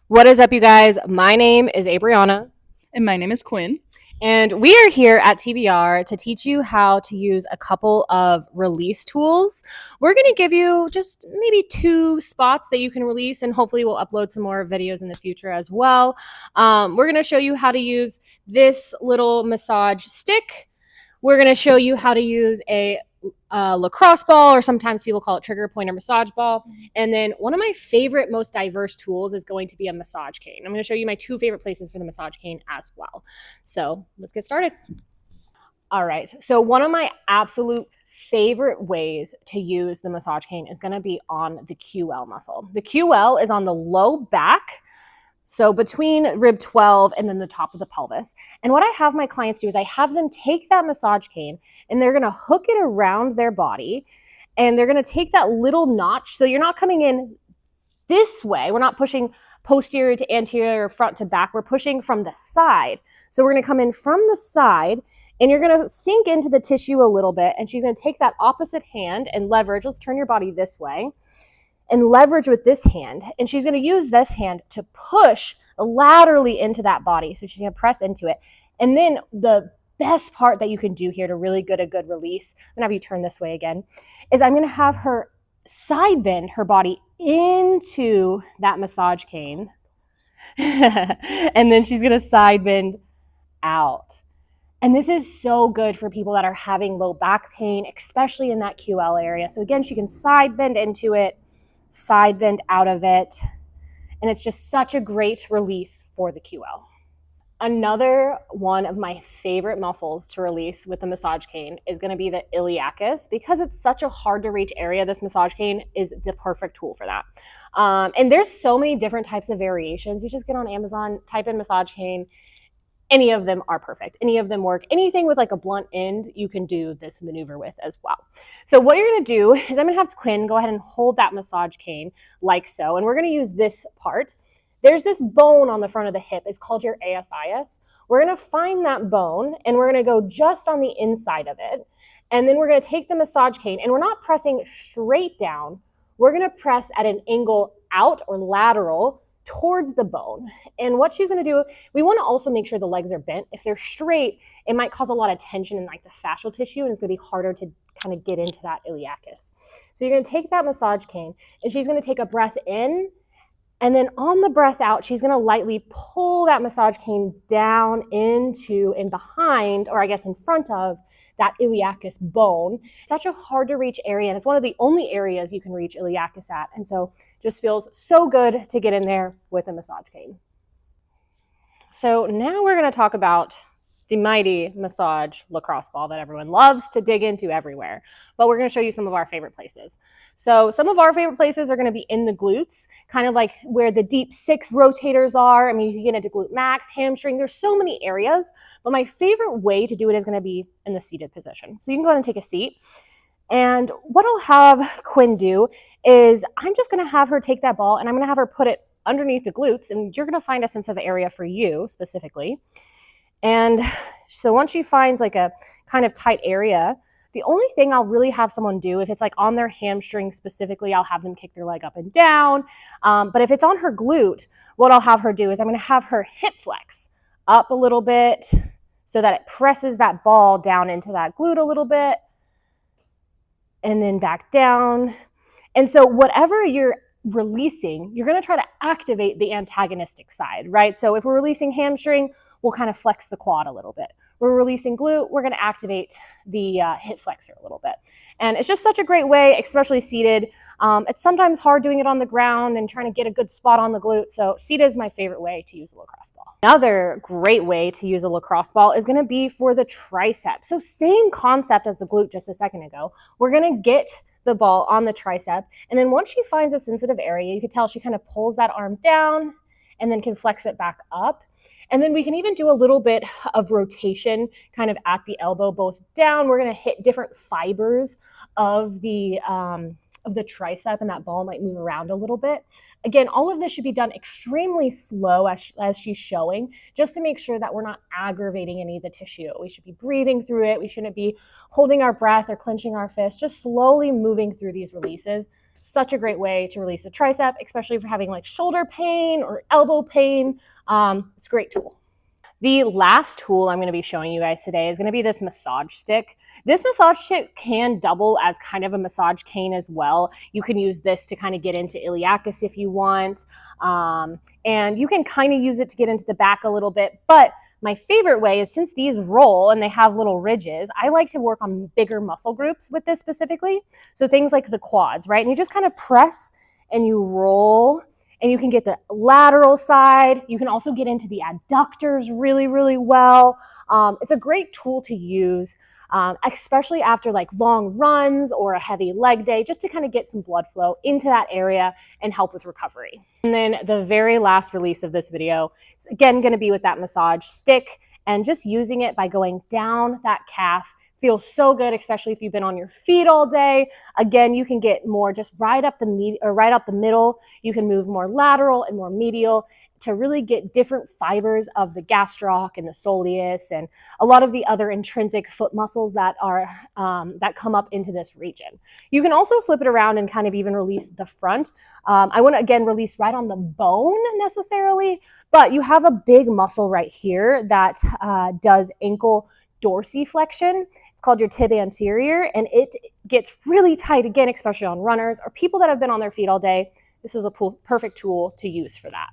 What is up, you guys? My name is Abriana, And my name is Quinn. and we are here at TBR to teach you how to use a couple of release tools. We're going to give you just maybe 2 spots that you can release, and hopefully, we'll upload some more videos in the future as well. We're going to show you how to use this little massage stick. We're going to show you how to use a lacrosse ball, or sometimes people call it trigger pointer massage ball. And then one of my favorite, most diverse tools is going to be a massage cane. I'm going to show you my 2 favorite places for the massage cane as well. So let's get started. All right. So one of my absolute favorite ways to use the massage cane is going to be on the QL muscle. The QL is on the low back, so between rib 12 and then the top of the pelvis. And what I have my clients do is I have them take that massage cane and they're going to hook it around their body, and they're going to take that little notch. So you're not coming in this way. We're not pushing posterior to anterior, front to back. We're pushing from the side. So we're going to come in from the side, and you're going to sink into the tissue a little bit. And she's going to take that opposite hand and leverage. Let's turn your body this way and leverage with this hand. And she's going to use this hand to push laterally into that body. So she's going to press into it. And then the best part that you can do here to really get a good release, I'm going to have you turn this way again, is I'm going to have her side bend her body into that massage cane. And then she's going to side bend out. And this is so good for people that are having low back pain, especially in that QL area. So again, she can side bend into it, side bend out of it, and it's just such a great release for the QL. Another one of my favorite muscles to release with the massage cane is going to be the iliacus. Because it's such a hard to reach area, this massage cane is the perfect tool for that. And there's so many different types of variations. You just get on Amazon, type in massage cane. Any of them are perfect. Any of them work. Anything with like a blunt end, you can do this maneuver with as well. So what you're going to do is I'm going to have Quinn go ahead and hold that massage cane like so. And we're going to use this part. There's this bone on the front of the hip. It's called your ASIS. We're going to find that bone, and we're going to go just on the inside of it. And then we're going to take the massage cane, and we're not pressing straight down. We're going to press at an angle out or lateral towards the bone. And what she's going to do, we want to also make sure the legs are bent. If they're straight, it might cause a lot of tension in like the fascial tissue, and it's going to be harder to kind of get into that iliacus. So you're going to take that massage cane, and she's going to take a breath in, and then on the breath out, she's going to lightly pull that massage cane down into and behind, or I guess in front of, that iliacus bone. Such a hard to reach area, and it's one of the only areas you can reach iliacus at. And so just feels so good to get in there with a massage cane. So now we're going to talk about the mighty massage lacrosse ball that everyone loves to dig into everywhere. But we're going to show you some of our favorite places. So some of our favorite places are going to be in the glutes, kind of like where the deep 6 rotators are. I mean, you can get into glute max, hamstring. There's so many areas. But my favorite way to do it is going to be in the seated position. So you can go ahead and take a seat. And what I'll have Quinn do is I'm just going to have her take that ball, and I'm going to have her put it underneath the glutes. And you're going to find a sensitive area for you specifically. And so once she finds like a kind of tight area, the only thing I'll really have someone do, if it's like on their hamstring specifically, I'll have them kick their leg up and down. But if it's on her glute, what I'll have her do is I'm going to have her hip flex up a little bit so that it presses that ball down into that glute a little bit, and then back down. And so whatever you're releasing, you're going to try to activate the antagonistic side, right? So if we're releasing hamstring, we'll kind of flex the quad a little bit. We're releasing glute, we're going to activate the hip flexor a little bit. And it's just such a great way, especially seated. It's sometimes hard doing it on the ground and trying to get a good spot on the glute. So seated is my favorite way to use a lacrosse ball. Another great way to use a lacrosse ball is going to be for the tricep. So same concept as the glute just a second ago. We're going to get the ball on the tricep, and then once she finds a sensitive area, you can tell she kind of pulls that arm down and then can flex it back up. And then we can even do a little bit of rotation kind of at the elbow, both down. We're going to hit different fibers of the tricep, and that ball might move around a little bit. Again, all of this should be done extremely slow as she's showing, just to make sure that we're not aggravating any of the tissue. We should be breathing through it. We shouldn't be holding our breath or clenching our fist, just slowly moving through these releases. Such a great way to release the tricep, especially if you're having like shoulder pain or elbow pain. It's a great tool. The last tool I'm going to be showing you guys today is going to be this massage stick. This massage stick can double as kind of a massage cane as well. You can use this to kind of get into iliacus if you want. And you can kind of use it to get into the back a little bit. But my favorite way is, since these roll and they have little ridges, I like to work on bigger muscle groups with this specifically. So things like the quads, right? And you just kind of press and you roll, and you can get the lateral side. You can also get into the adductors really, really well. It's a great tool to use, especially after like long runs or a heavy leg day, just to kind of get some blood flow into that area and help with recovery. And then the very last release of this video is again going to be with that massage stick, and just using it by going down that calf. Feels so good, especially if you've been on your feet all day. Again, you can get more just right up the middle. You can move more lateral and more medial to really get different fibers of the gastroc and the soleus and a lot of the other intrinsic foot muscles that are that come up into this region. You can also flip it around and kind of even release the front. I want to again release right on the bone necessarily, but you have a big muscle right here that does ankle dorsiflexion. It's called your tib anterior, and it gets really tight again, especially on runners or people that have been on their feet all day. This is a perfect tool to use for that.